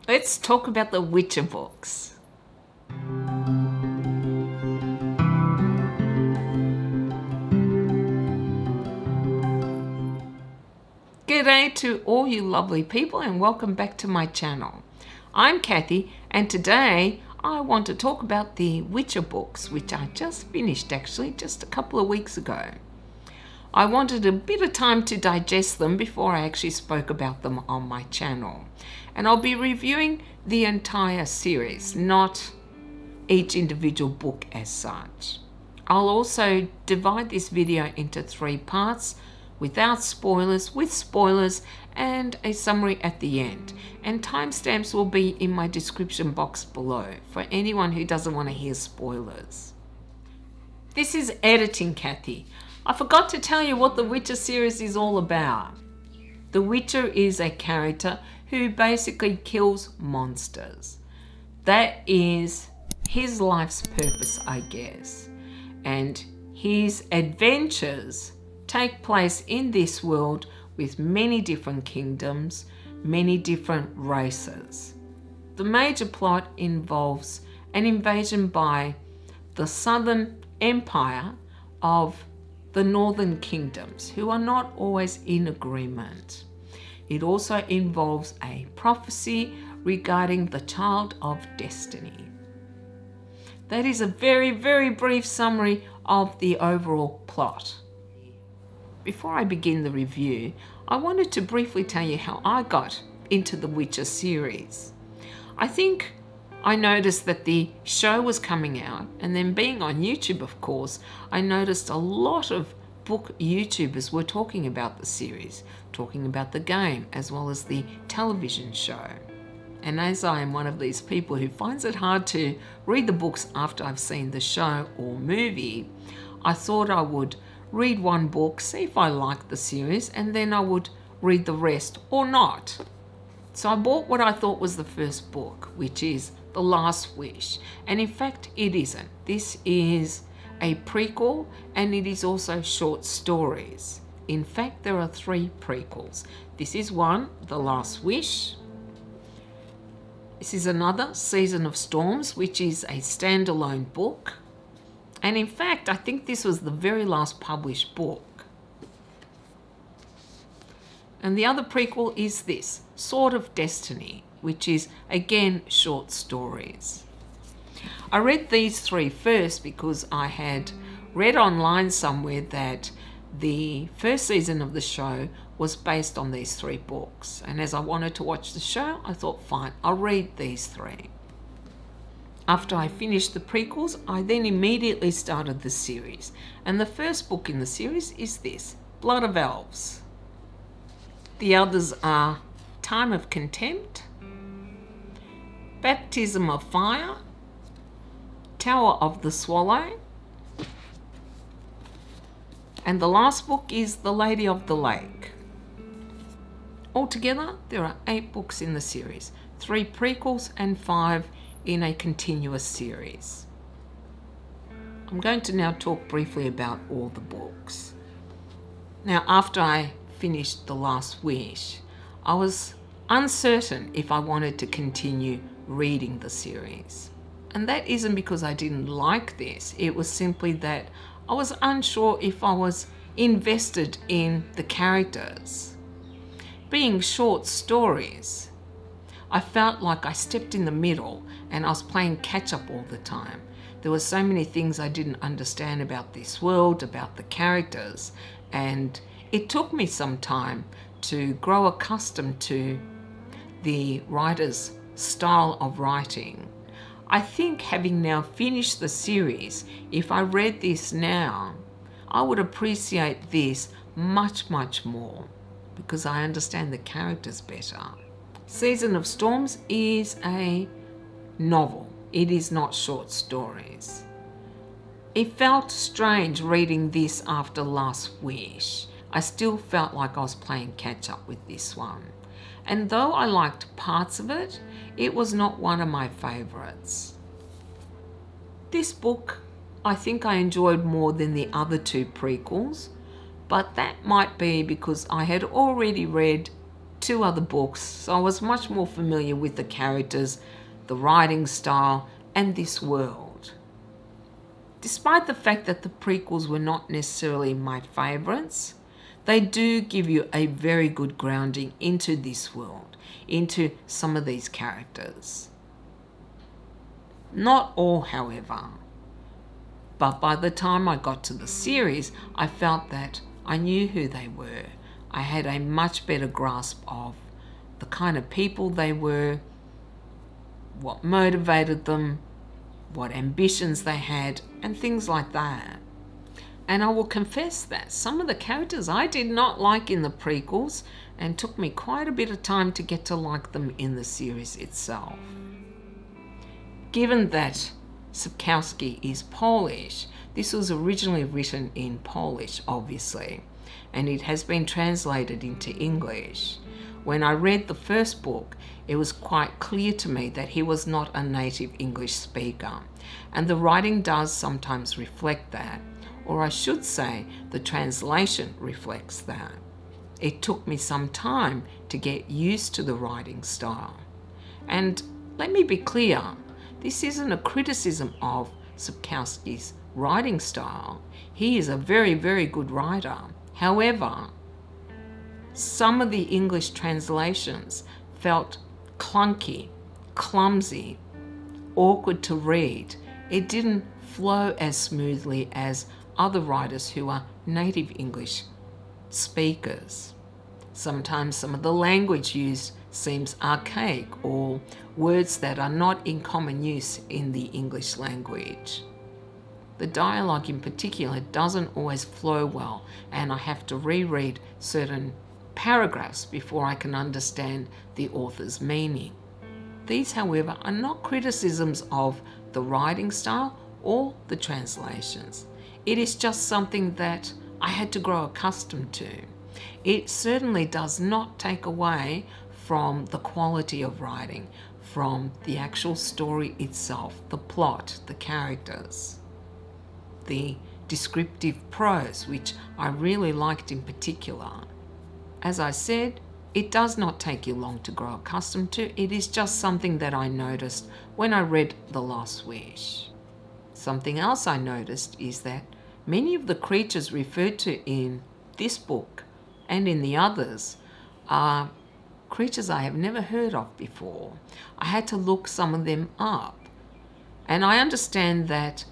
Let's talk about the Witcher books. G'day to all you lovely people and welcome back to my channel. I'm Kathy and today I want to talk about the Witcher books, which I just finished actually just a couple of weeks ago. I wanted a bit of time to digest them before I actually spoke about them on my channel. And I'll be reviewing the entire series, not each individual book as such. I'll also divide this video into 3 parts, without spoilers, with spoilers, and a summary at the end. And timestamps will be in my description box below for anyone who doesn't want to hear spoilers. This is Editing Kathy. I forgot to tell you what the Witcher series is all about. The Witcher is a character who basically kills monsters. That is his life's purpose, I guess. And his adventures take place in this world with many different kingdoms, many different races. The major plot involves an invasion by the southern empire of the northern kingdoms, who are not always in agreement. It also involves a prophecy regarding the child of destiny. That is a very, very brief summary of the overall plot. Before I begin the review, I wanted to briefly tell you how I got into the Witcher series. I think I noticed that the show was coming out, and then being on YouTube, of course, I noticed a lot of book YouTubers were talking about the series, talking about the game as well as the television show. And as I am one of these people who finds it hard to read the books after I've seen the show or movie, I thought I would read one book, see if I liked the series, and then I would read the rest or not. So I bought what I thought was the first book, which is The Last Wish. And in fact, it isn't. This is a prequel, and it is also short stories. In fact, there are 3 prequels. This is one, The Last Wish. This is another, Season of Storms, which is a standalone book. And in fact, I think this was the very last published book. And the other prequel is this, Sword of Destiny, which is again short stories. I read these 3 first because I had read online somewhere that the first season of the show was based on these 3 books. And as I wanted to watch the show, I thought, fine, I'll read these 3. After I finished the prequels, I then immediately started the series. And the first book in the series is this, Blood of Elves. The others are Time of Contempt, Baptism of Fire, Tower of the Swallow, and the last book is The Lady of the Lake. Altogether, there are 8 books in the series, 3 prequels and 5 in a continuous series. I'm going to now talk briefly about all the books. Now, after I finished The Last Wish, I was uncertain if I wanted to continue reading the series. And that isn't because I didn't like this. It was simply that I was unsure if I was invested in the characters. Being short stories, I felt like I stepped in the middle and I was playing catch up all the time. There were so many things I didn't understand about this world, about the characters, and it took me some time to grow accustomed to the writer's style of writing. I think having now finished the series, if I read this now, I would appreciate this much, much more because I understand the characters better. Season of Storms is a novel. It is not short stories. It felt strange reading this after Last Wish. I still felt like I was playing catch up with this one. And though I liked parts of it, it was not one of my favorites. This book, I think I enjoyed more than the other 2 prequels, but that might be because I had already read 2 other books, so I was much more familiar with the characters, the writing style, and this world. Despite the fact that the prequels were not necessarily my favourites, they do give you a very good grounding into this world, into some of these characters. Not all, however. But by the time I got to the series, I felt that I knew who they were. I had a much better grasp of the kind of people they were, what motivated them, what ambitions they had, and things like that. And I will confess that some of the characters I did not like in the prequels, and took me quite a bit of time to get to like them in the series itself. Given that Sapkowski is Polish, this was originally written in Polish, obviously, and it has been translated into English. When I read the first book, it was quite clear to me that he was not a native English speaker, and the writing does sometimes reflect that, or I should say the translation reflects that. It took me some time to get used to the writing style. And let me be clear, this isn't a criticism of Sapkowski's writing style. He is a very, very good writer. However, some of the English translations felt clunky, clumsy, awkward to read. It didn't flow as smoothly as other writers who are native English speakers. Sometimes some of the language used seems archaic, or words that are not in common use in the English language. The dialogue in particular doesn't always flow well, and I have to reread certain paragraphs before I can understand the author's meaning. These, however, are not criticisms of the writing style or the translations. It is just something that I had to grow accustomed to. It certainly does not take away from the quality of writing, from the actual story itself, the plot, the characters, the descriptive prose, which I really liked in particular. As I said, it does not take you long to grow accustomed to. It is just something that I noticed when I read The Last Wish. Something else I noticed is that many of the creatures referred to in this book and in the others are creatures I have never heard of before. I had to look some of them up. And I understand that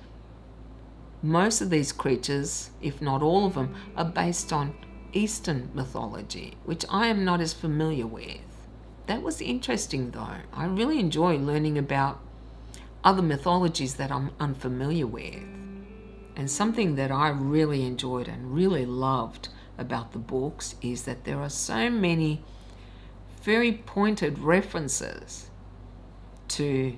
most of these creatures, if not all of them, are based on Eastern mythology, which I am not as familiar with. That was interesting though. I really enjoy learning about other mythologies that I'm unfamiliar with. And something that I really enjoyed and really loved about the books is that there are so many very pointed references to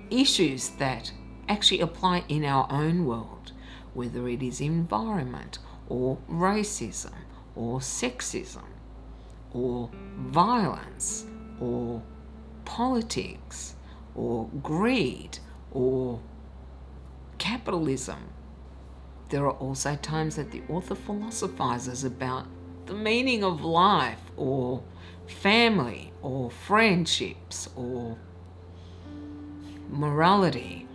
issues that actually apply in our own world, whether it is environment or racism or sexism or violence or politics or greed or capitalism. There are also times that the author philosophizes about the meaning of life or family or friendships or morality.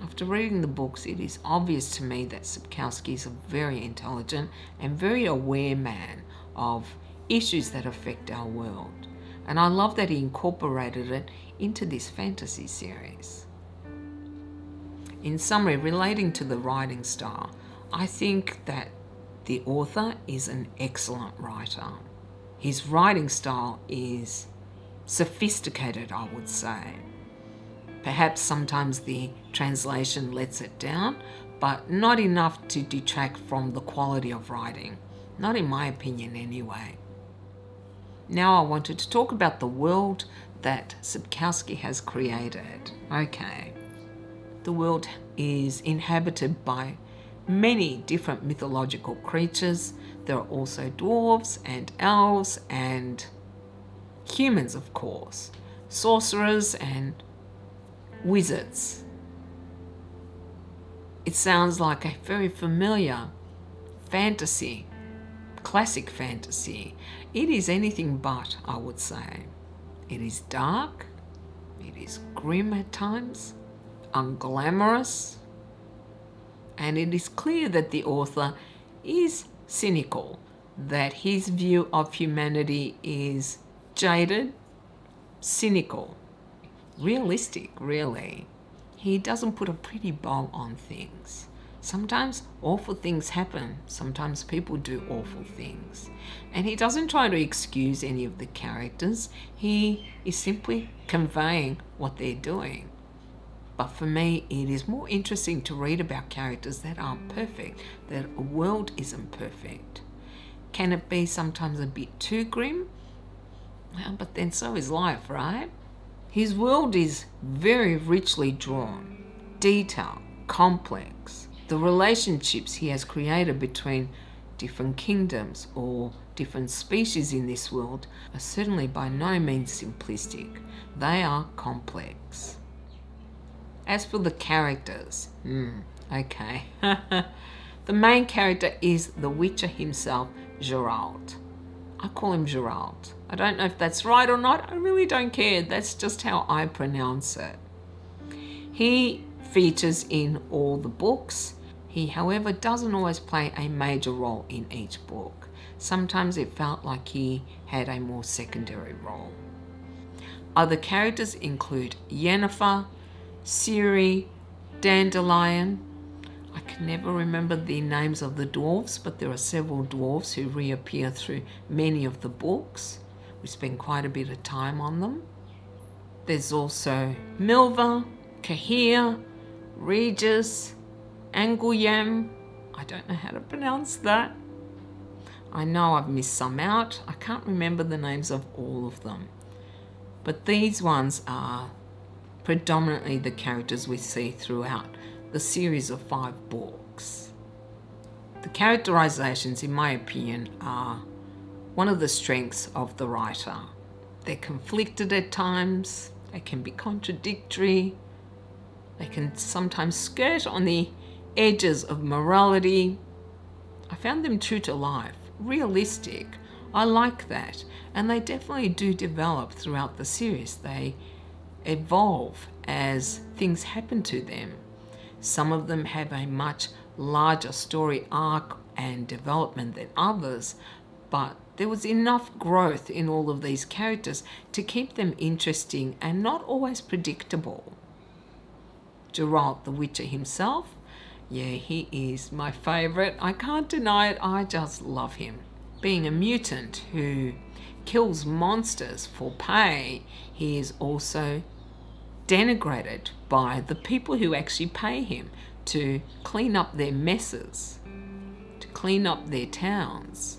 After reading the books, it is obvious to me that Sapkowski is a very intelligent and very aware man of issues that affect our world. And I love that he incorporated it into this fantasy series. In summary, relating to the writing style, I think that the author is an excellent writer. His writing style is sophisticated, I would say. Perhaps sometimes the translation lets it down, but not enough to detract from the quality of writing. Not in my opinion anyway. Now I wanted to talk about the world that Sapkowski has created. Okay. The world is inhabited by many different mythological creatures. There are also dwarves and elves and humans, of course, sorcerers and wizards. It sounds like a very familiar fantasy classic fantasy. It is anything but, I would say. It is dark, it is grim at times, unglamorous, and it is clear that the author is cynical, that his view of humanity is jaded, cynical, realistic, really. He doesn't put a pretty bow on things. Sometimes awful things happen. Sometimes people do awful things. And he doesn't try to excuse any of the characters. He is simply conveying what they're doing. But for me, it is more interesting to read about characters that aren't perfect, that a world isn't perfect. Can it be sometimes a bit too grim? Well, but then so is life, right? His world is very richly drawn, detailed, complex. The relationships he has created between different kingdoms or different species in this world are certainly by no means simplistic. They are complex. As for the characters, okay. The main character is the Witcher himself, Geralt. I call him Geralt. I don't know if that's right or not. I really don't care. That's just how I pronounce it. He features in all the books. He, however, doesn't always play a major role in each book. Sometimes it felt like he had a more secondary role. Other characters include Yennefer, Ciri, Dandelion. I can never remember the names of the dwarves, but there are several dwarves who reappear through many of the books. We spend quite a bit of time on them. There's also Milva, Cahir, Regis, Angoulême. I don't know how to pronounce that. I know I've missed some out. I can't remember the names of all of them. But these ones are predominantly the characters we see throughout the series of 5 books. The characterizations, in my opinion, are one of the strengths of the writer. They're conflicted at times, they can be contradictory, they can sometimes skirt on the edges of morality. I found them true to life, realistic. I like that, and they definitely do develop throughout the series. They evolve as things happen to them. Some of them have a much larger story arc and development than others, but there was enough growth in all of these characters to keep them interesting and not always predictable. Geralt the Witcher himself, yeah, he is my favourite. I can't deny it, I just love him. Being a mutant who kills monsters for pay, he is also denigrated by the people who actually pay him to clean up their messes, to clean up their towns.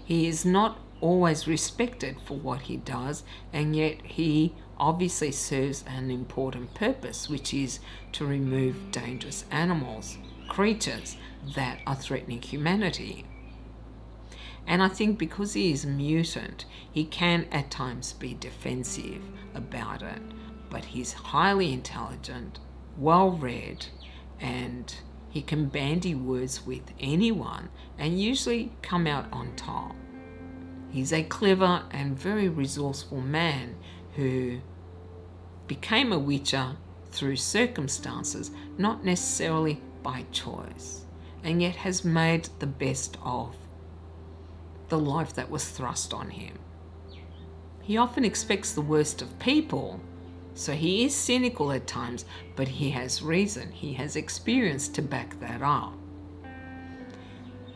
He is not always respected for what he does, and yet he obviously serves an important purpose, which is to remove dangerous animals, creatures that are threatening humanity. And I think because he is a mutant, he can at times be defensive about it. But he's highly intelligent, well-read, and he can bandy words with anyone and usually come out on top. He's a clever and very resourceful man who became a Witcher through circumstances, not necessarily by choice, and yet has made the best of the life that was thrust on him. He often expects the worst of people, so he is cynical at times, but he has reason, he has experience to back that up.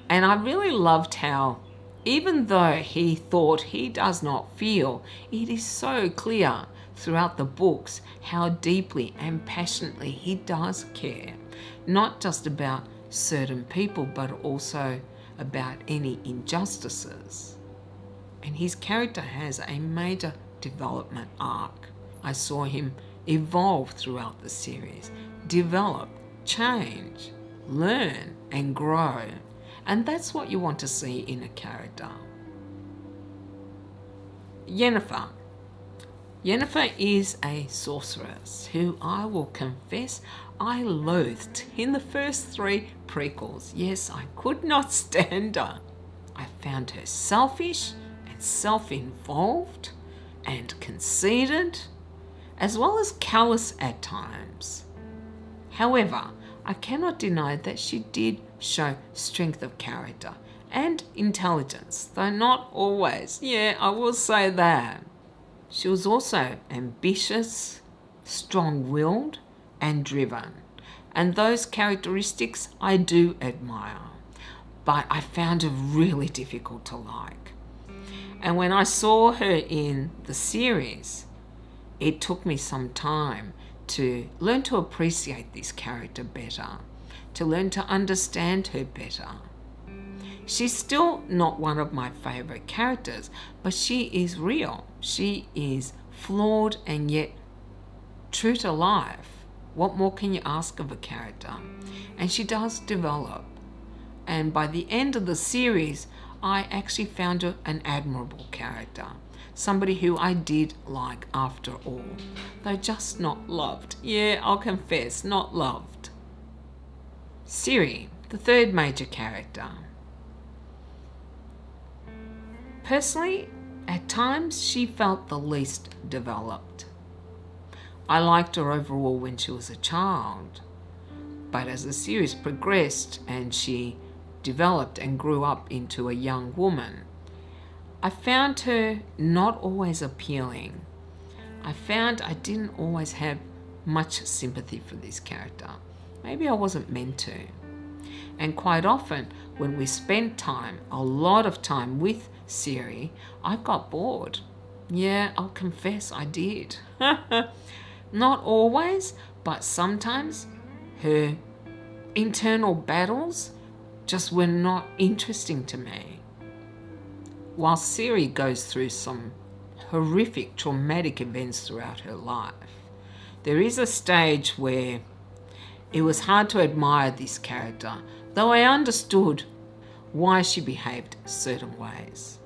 And I really loved how, even though he thought he does not feel, it is so clear throughout the books how deeply and passionately he does care, not just about certain people, but also about any injustices. And his character has a major development arc. I saw him evolve throughout the series, develop, change, learn and grow. And that's what you want to see in a character. Yennefer. Yennefer is a sorceress who I will confess I loathed in the first 3 prequels. Yes, I could not stand her. I found her selfish and self-involved and conceited, as well as callous at times. However, I cannot deny that she did show strength of character and intelligence, though not always. Yeah, I will say that. She was also ambitious, strong-willed, and driven. And those characteristics I do admire, but I found her really difficult to like. And when I saw her in the series, it took me some time to learn to appreciate this character better, to learn to understand her better. She's still not one of my favorite characters, but she is real. She is flawed and yet true to life. What more can you ask of a character? And she does develop. And by the end of the series, I actually found her an admirable character. Somebody who I did like after all, though just not loved. Yeah, I'll confess, not loved. Siri, the third major character. Personally, at times she felt the least developed. I liked her overall when she was a child, but as the series progressed and she developed and grew up into a young woman, I found her not always appealing. I found I didn't always have much sympathy for this character. Maybe I wasn't meant to. And quite often, when we spent time, a lot of time with Siri, I got bored. Yeah, I'll confess I did. Not always, but sometimes her internal battles just were not interesting to me. While Siri goes through some horrific, traumatic events throughout her life, there is a stage where it was hard to admire this character, though I understood why she behaved certain ways.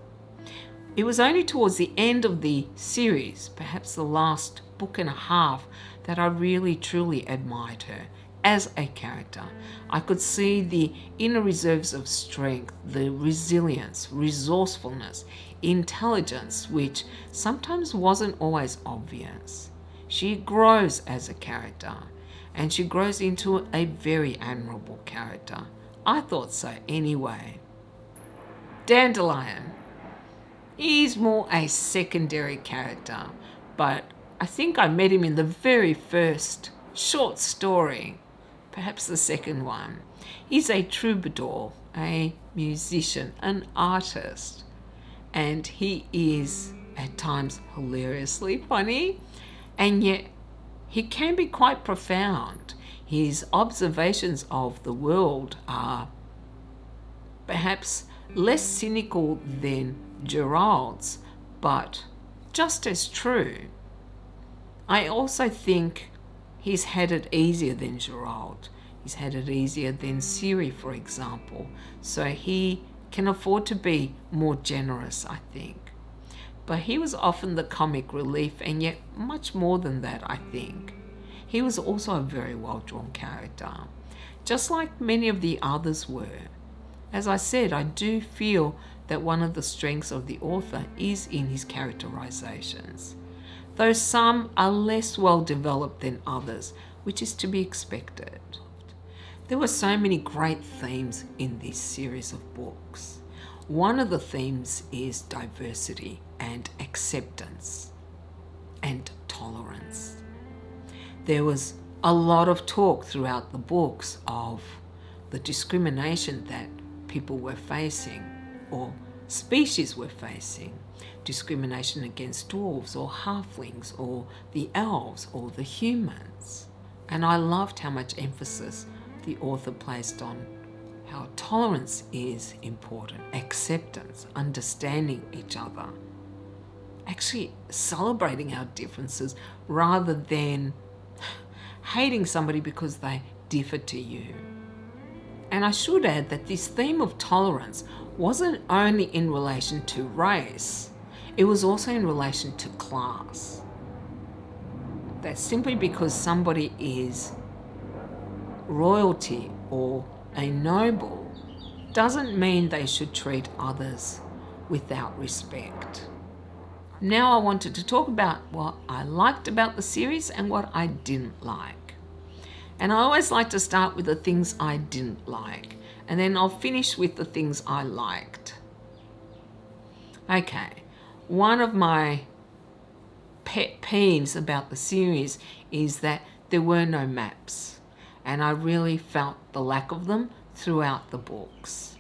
It was only towards the end of the series, perhaps the last book and a half, that I really truly admired her as a character. I could see the inner reserves of strength, the resilience, resourcefulness, intelligence, which sometimes wasn't always obvious. She grows as a character, and she grows into a very admirable character. I thought so anyway. Dandelion. He's more a secondary character, but I think I met him in the very first short story, perhaps the second one. He's a troubadour, a musician, an artist, and he is at times hilariously funny, and yet he can be quite profound. His observations of the world are perhaps less cynical than Gerald's, but just as true. I also think he's had it easier than Gerald. He's had it easier than Siri, for example. So he can afford to be more generous, I think. But he was often the comic relief, and yet much more than that, I think. He was also a very well-drawn character, just like many of the others were. As I said, I do feel that one of the strengths of the author is in his characterizations, though some are less well developed than others, which is to be expected. There were so many great themes in this series of books. One of the themes is diversity and acceptance and tolerance. There was a lot of talk throughout the books of the discrimination that people were facing, or species were facing. Discrimination against dwarves or halflings or the elves or the humans. And I loved how much emphasis the author placed on how tolerance is important, acceptance, understanding each other, actually celebrating our differences rather than hating somebody because they differ to you. And I should add that this theme of tolerance wasn't only in relation to race, it was also in relation to class. That simply because somebody is royalty or a noble doesn't mean they should treat others without respect. Now I wanted to talk about what I liked about the series and what I didn't like. And I always like to start with the things I didn't like, and then I'll finish with the things I liked. Okay, one of my pet peeves about the series is that there were no maps, and I really felt the lack of them throughout the books.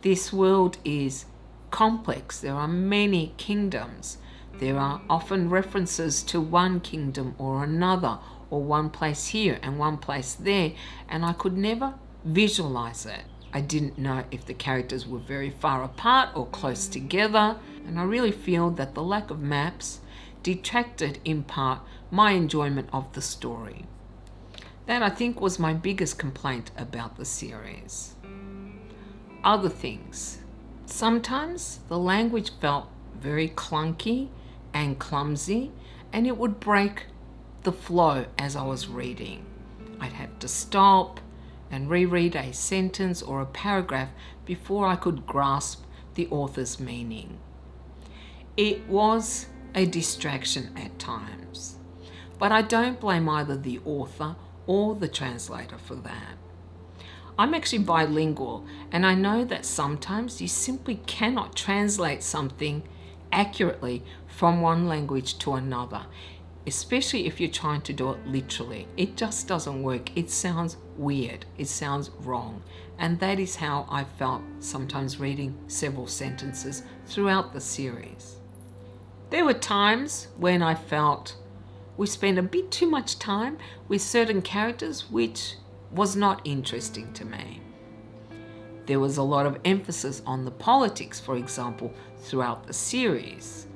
This world is complex. There are many kingdoms. There are often references to one kingdom or another, or one place here and one place there, and I could never visualize it. I didn't know if the characters were very far apart or close together, and I really feel that the lack of maps detracted in part my enjoyment of the story. That, I think, was my biggest complaint about the series. Other things. Sometimes the language felt very clunky and clumsy, and it would break the flow as I was reading. I'd have to stop and reread a sentence or a paragraph before I could grasp the author's meaning. It was a distraction at times, but I don't blame either the author or the translator for that. I'm actually bilingual, and I know that sometimes you simply cannot translate something accurately from one language to another, especially if you're trying to do it literally. It just doesn't work. It sounds weird. It sounds wrong. And that is how I felt sometimes reading several sentences throughout the series. There were times when I felt we spent a bit too much time with certain characters, which was not interesting to me. There was a lot of emphasis on the politics, for example, throughout the series.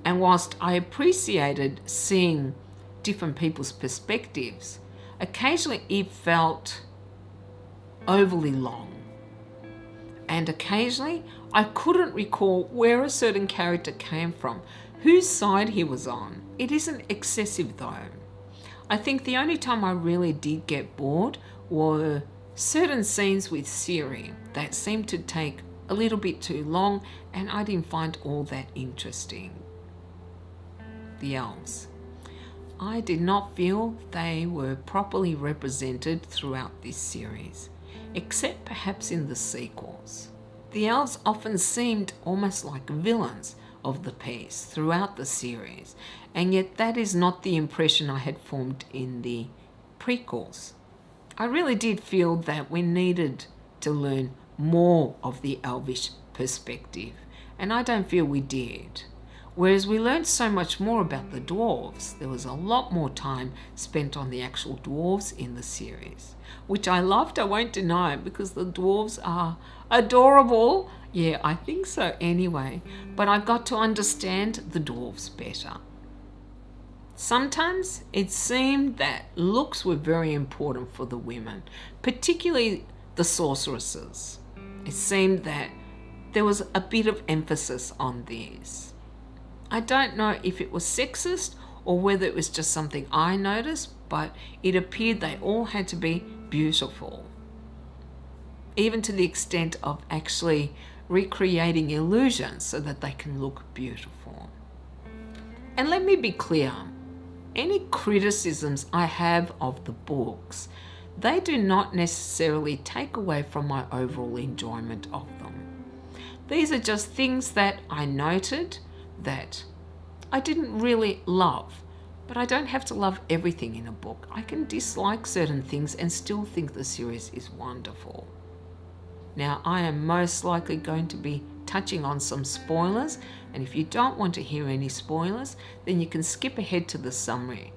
And whilst I appreciated seeing different people's perspectives, occasionally it felt overly long. And occasionally I couldn't recall where a certain character came from, whose side he was on. It isn't excessive though. I think the only time I really did get bored were certain scenes with Siri that seemed to take a little bit too long, and I didn't find all that interesting. The elves. I did not feel they were properly represented throughout this series, except perhaps in the sequels. The elves often seemed almost like villains of the piece throughout the series, and yet that is not the impression I had formed in the prequels. I really did feel that we needed to learn more of the elvish perspective, and I don't feel we did. Whereas we learned so much more about the dwarves, there was a lot more time spent on the actual dwarves in the series, which I loved, I won't deny, because the dwarves are adorable. Yeah, I think so anyway, but I got to understand the dwarves better. Sometimes it seemed that looks were very important for the women, particularly the sorceresses. It seemed that there was a bit of emphasis on these. I don't know if it was sexist or whether it was just something I noticed, but it appeared they all had to be beautiful, even to the extent of actually recreating illusions so that they can look beautiful. And let me be clear, any criticisms I have of the books, they do not necessarily take away from my overall enjoyment of them. These are just things that I noted that I didn't really love, but I don't have to love everything in a book. I can dislike certain things and still think the series is wonderful. Now, I am most likely going to be touching on some spoilers, and if you don't want to hear any spoilers, then you can skip ahead to the summary,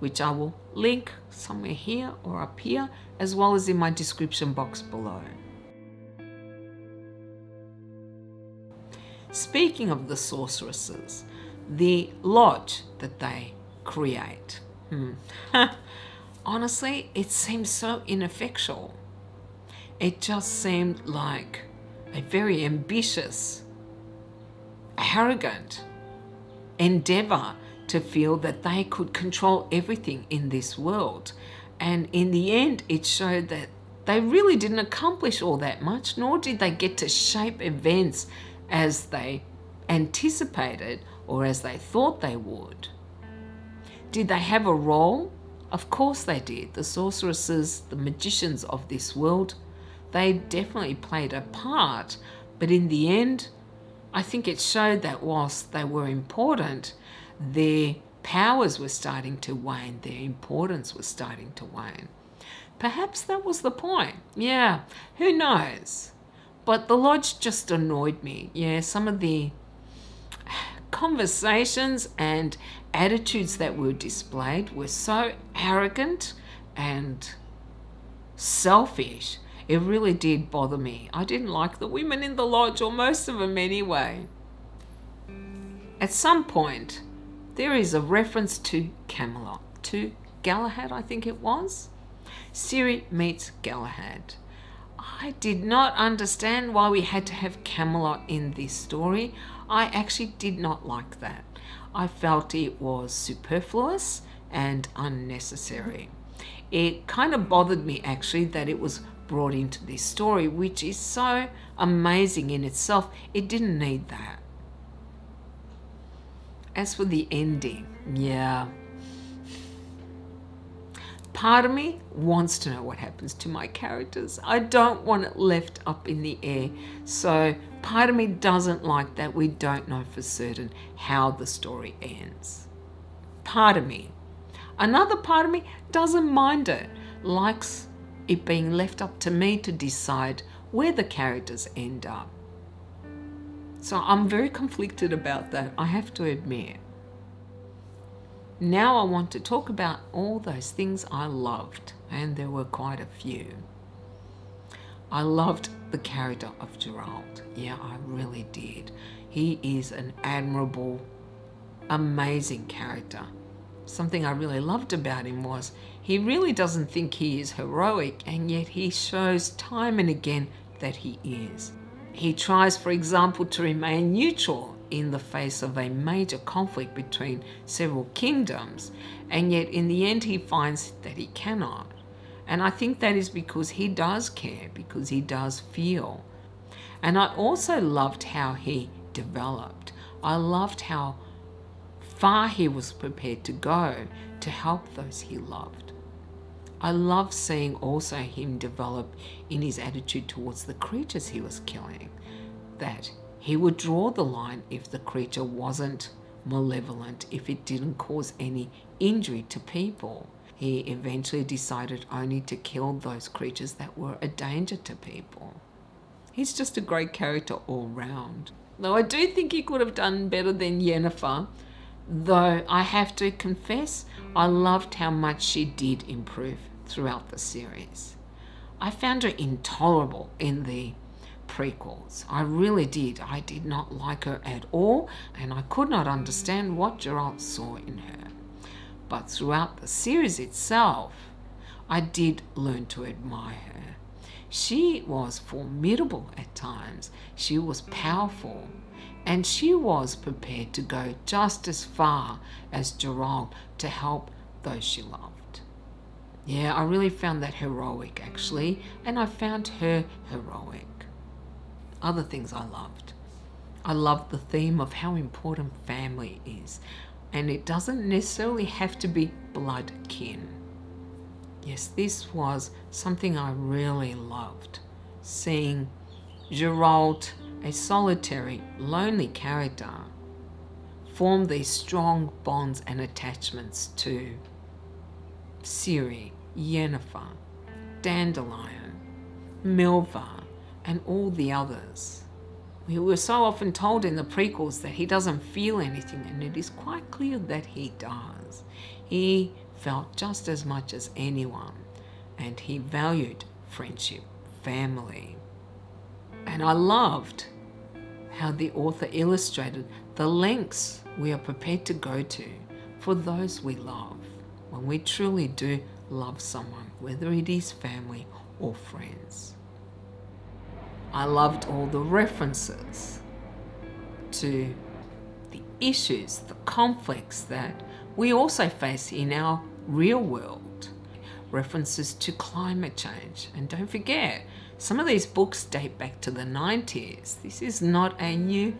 which I will link somewhere here or up here, as well as in my description box below. Speaking of the sorceresses, the lodge that they create, honestly, it seems so ineffectual. It just seemed like a very ambitious, arrogant endeavor to feel that they could control everything in this world. And in the end, it showed that they really didn't accomplish all that much, nor did they get to shape events as they anticipated or as they thought they would. Did they have a role? Of course they did. The sorceresses, the magicians of this world, they definitely played a part. But in the end, I think it showed that whilst they were important, their powers were starting to wane, their importance was starting to wane. Perhaps that was the point. Yeah, who knows? But the lodge just annoyed me. Yeah, some of the conversations and attitudes that were displayed were so arrogant and selfish. It really did bother me. I didn't like the women in the lodge, or most of them anyway. At some point, there is a reference to Camelot, to Galahad, I think it was. Ciri meets Galahad. I did not understand why we had to have Camelot in this story. I actually did not like that. I felt it was superfluous and unnecessary. It kind of bothered me actually that it was brought into this story, which is so amazing in itself. It didn't need that. As for the ending, yeah. Part of me wants to know what happens to my characters. I don't want it left up in the air. So part of me doesn't like that we don't know for certain how the story ends. Part of me. Another part of me doesn't mind it, likes it being left up to me to decide where the characters end up. So I'm very conflicted about that, I have to admit. Now I want to talk about all those things I loved, and there were quite a few. I loved the character of Gerald. Yeah, I really did. He is an admirable, amazing character. Something I really loved about him was he really doesn't think he is heroic, and yet he shows time and again that he is. He tries, for example, to remain neutral in the face of a major conflict between several kingdoms, and yet in the end he finds that he cannot. And I think that is because he does care, because he does feel. And I also loved how he developed. I loved how far he was prepared to go to help those he loved. I love seeing also him develop in his attitude towards the creatures he was killing, that he would draw the line if the creature wasn't malevolent, if it didn't cause any injury to people. He eventually decided only to kill those creatures that were a danger to people. He's just a great character all round. Though I do think he could have done better than Yennefer, though I have to confess, I loved how much she did improve throughout the series. I found her intolerable in the prequels. I really did. I did not like her at all, and I could not understand what Geralt saw in her. But throughout the series itself, I did learn to admire her. She was formidable at times. She was powerful, and she was prepared to go just as far as Geralt to help those she loved. Yeah, I really found that heroic actually, and I found her heroic. Other things I loved. I loved the theme of how important family is, and it doesn't necessarily have to be blood kin. Yes, this was something I really loved, seeing Geralt, a solitary, lonely character, form these strong bonds and attachments to Ciri, Yennefer, Dandelion, Milva, and all the others. We were so often told in the prequels that he doesn't feel anything, and it is quite clear that he does. He felt just as much as anyone, and he valued friendship, family. And I loved how the author illustrated the lengths we are prepared to go to for those we love, when we truly do love someone, whether it is family or friends. I loved all the references to the issues, the conflicts that we also face in our real world. references to climate change. And don't forget, some of these books date back to the 90s. This is not a new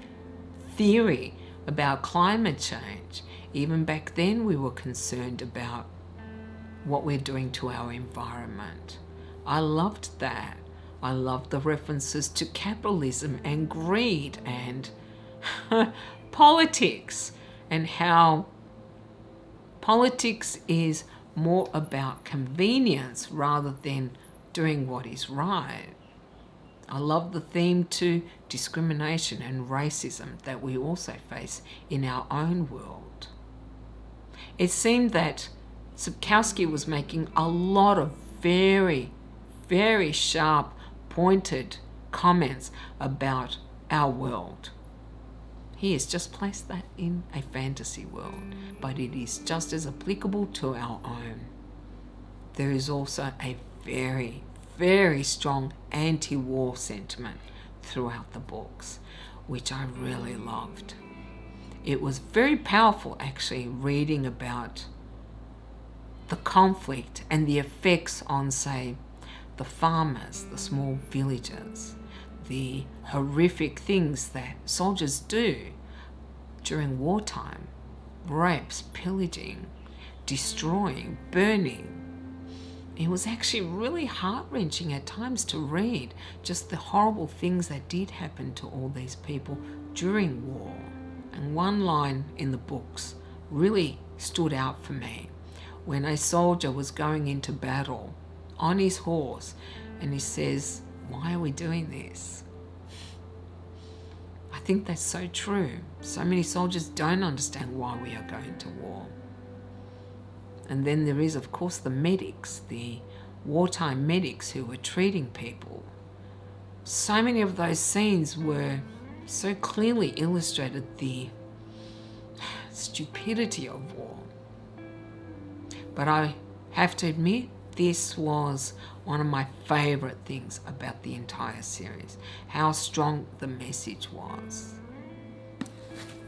theory about climate change. Even back then, we were concerned about what we're doing to our environment. I loved that. I loved the references to capitalism and greed and politics, and how politics is more about convenience rather than doing what is right. I love the theme to discrimination and racism that we also face in our own world. It seemed that Sapkowski was making a lot of very, very sharp, pointed comments about our world. He has just placed that in a fantasy world, but it is just as applicable to our own. There is also a very, very strong anti-war sentiment throughout the books, which I really loved. It was very powerful actually reading about the conflict and the effects on, say, the farmers, the small villagers, the horrific things that soldiers do during wartime: rapes, pillaging, destroying, burning. It was actually really heart-wrenching at times to read just the horrible things that did happen to all these people during war. And one line in the books really stood out for me, when a soldier was going into battle on his horse, and he says, "Why are we doing this?" I think that's so true. So many soldiers don't understand why we are going to war. And then there is, of course, the medics, the wartime medics who were treating people. So many of those scenes were so clearly illustrated the stupidity of war. But I have to admit, this was one of my favorite things about the entire series, how strong the message was.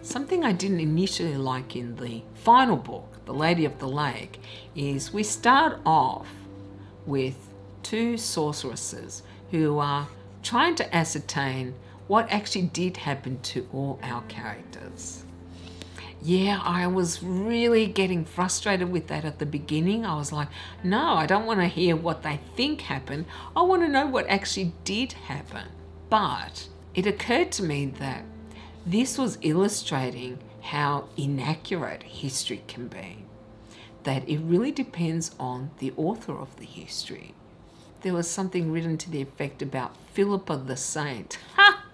Something I didn't initially like in the final book, The Lady of the Lake, is we start off with two sorceresses who are trying to ascertain what actually did happen to all our characters. Yeah, I was really getting frustrated with that at the beginning. I was like, no, I don't want to hear what they think happened. I want to know what actually did happen. But it occurred to me that this was illustrating how inaccurate history can be, that it really depends on the author of the history. There was something written to the effect about Philippa the Saint. Ha!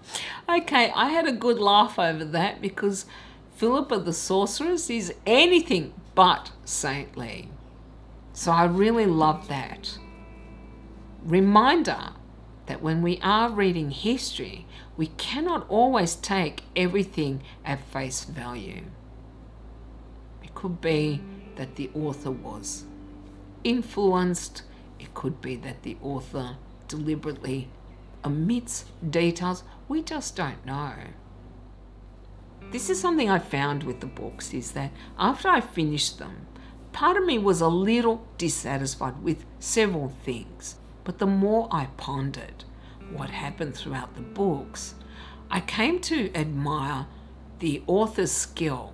Okay, I had a good laugh over that, because Philippa the Sorceress is anything but saintly. So I really love that. Reminder that when we are reading history, we cannot always take everything at face value. It could be that the author was influenced. It could be that the author deliberately omits details. We just don't know. This is something I found with the books, is that after I finished them, part of me was a little dissatisfied with several things. But the more I pondered what happened throughout the books, I came to admire the author's skill.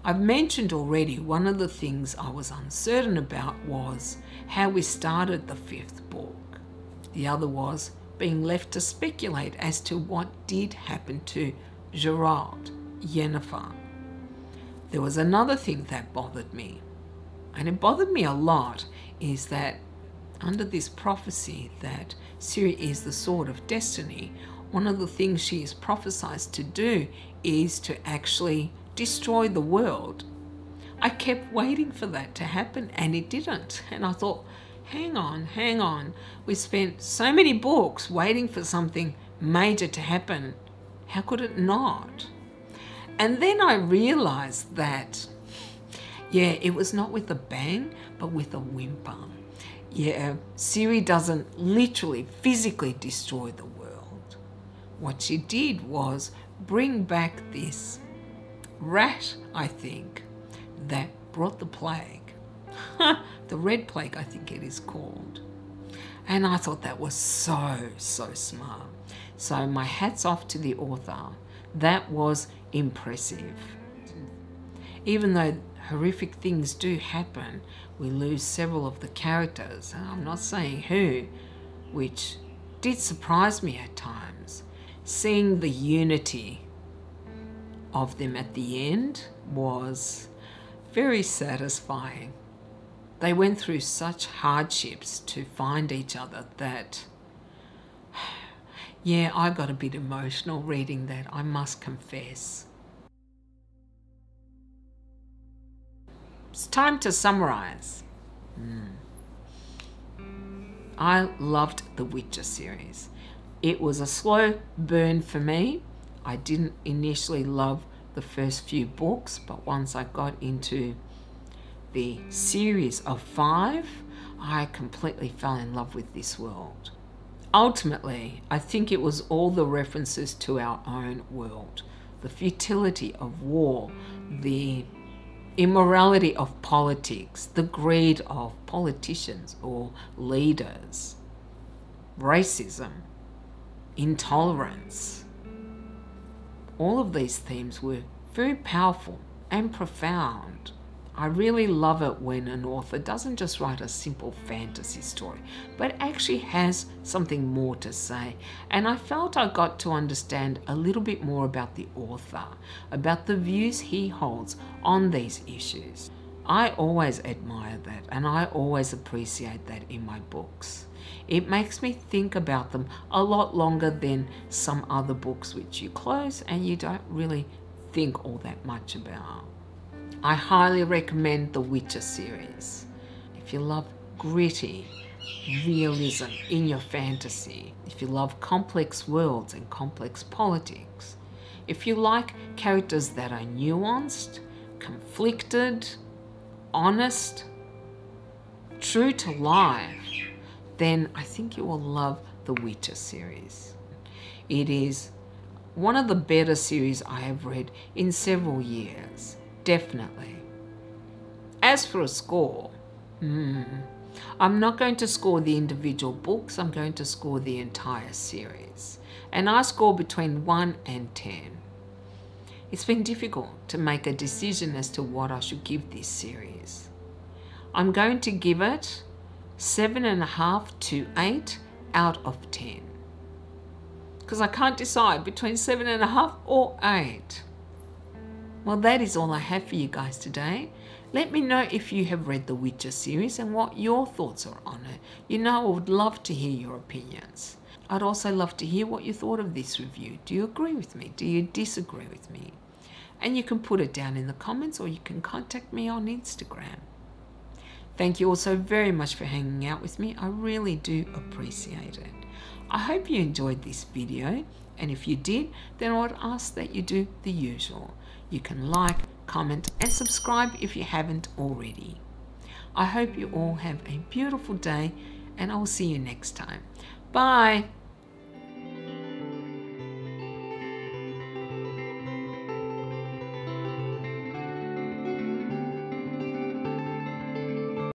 I've mentioned already one of the things I was uncertain about was how we started the fifth book. The other was being left to speculate as to what did happen to Gerald, Yennefer. There was another thing that bothered me, and it bothered me a lot, is that under this prophecy that Ciri is the sword of destiny, one of the things she is prophesied to do is to actually destroy the world. I kept waiting for that to happen, and it didn't. And I thought, hang on. We spent so many books waiting for something major to happen. How could it not? And then I realized that, yeah, it was not with a bang, but with a whimper. Yeah, Ciri doesn't literally, physically destroy the world. What she did was bring back this rat, I think, that brought the plague. The Red Plague, I think it is called. And I thought that was so smart. So my hat's off to the author. That was impressive. Even though horrific things do happen, we lose several of the characters, and I'm not saying who, which did surprise me at times. Seeing the unity of them at the end was very satisfying. They went through such hardships to find each other that, yeah, I got a bit emotional reading that, I must confess. It's time to summarize. I loved the Witcher series. It was a slow burn for me. I didn't initially love the first few books, but once I got into the series of 5, I completely fell in love with this world. Ultimately, I think it was all the references to our own world, the futility of war, the immorality of politics, the greed of politicians or leaders, racism, intolerance. All of these themes were very powerful and profound. I really love it when an author doesn't just write a simple fantasy story, but actually has something more to say. And I felt I got to understand a little bit more about the author, about the views he holds on these issues. I always admire that, and I always appreciate that in my books. It makes me think about them a lot longer than some other books which you close and you don't really think all that much about. I highly recommend the Witcher series. If you love gritty realism in your fantasy, if you love complex worlds and complex politics, if you like characters that are nuanced, conflicted, honest, true to life, then I think you will love the Witcher series. It is one of the better series I have read in several years. Definitely. As for a score, I'm not going to score the individual books, I'm going to score the entire series. And I score between 1 and 10. It's been difficult to make a decision as to what I should give this series. I'm going to give it 7.5 to 8 out of 10. Because I can't decide between 7.5 or 8. Well, that is all I have for you guys today. Let me know if you have read the Witcher series and what your thoughts are on it. You know, I would love to hear your opinions. I'd also love to hear what you thought of this review. Do you agree with me? Do you disagree with me? And you can put it down in the comments, or you can contact me on Instagram. Thank you all so very much for hanging out with me. I really do appreciate it. I hope you enjoyed this video, and if you did, then I would ask that you do the usual. You can like, comment, and subscribe if you haven't already. I hope you all have a beautiful day, and I will see you next time. Bye.